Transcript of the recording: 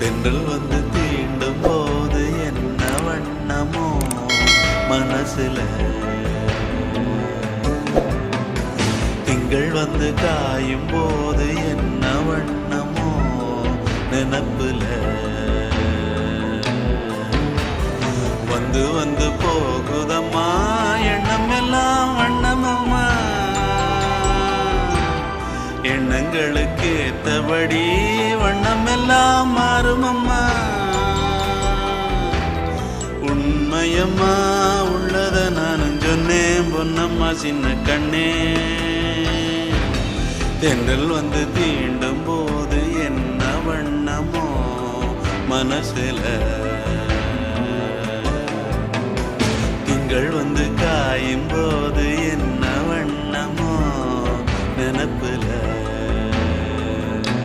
தென்றல் வந்து தீண்டும் போது என்ன வண்ணமோ மனசுல, திங்கள் வந்து காயும் போது என்ன வண்ணமோ நினப்புல, வந்து வந்து போகுதம்மா எண்ணம் எல்லாம் வண்ணமம்மா, எண்ணங்களுக்கு ஏத்தபடி வண்ணம் எல்லாம் மாறுமம்மா. உண்மையம்மா உள்ளத நானும் சொன்னேன் பொன்னம்மா சின்ன கண்ணே, தென்றல் வந்து தீண்டும் போது என்ன வண்ணமோ மனசுல, திங்கள் வந்து காயும் போது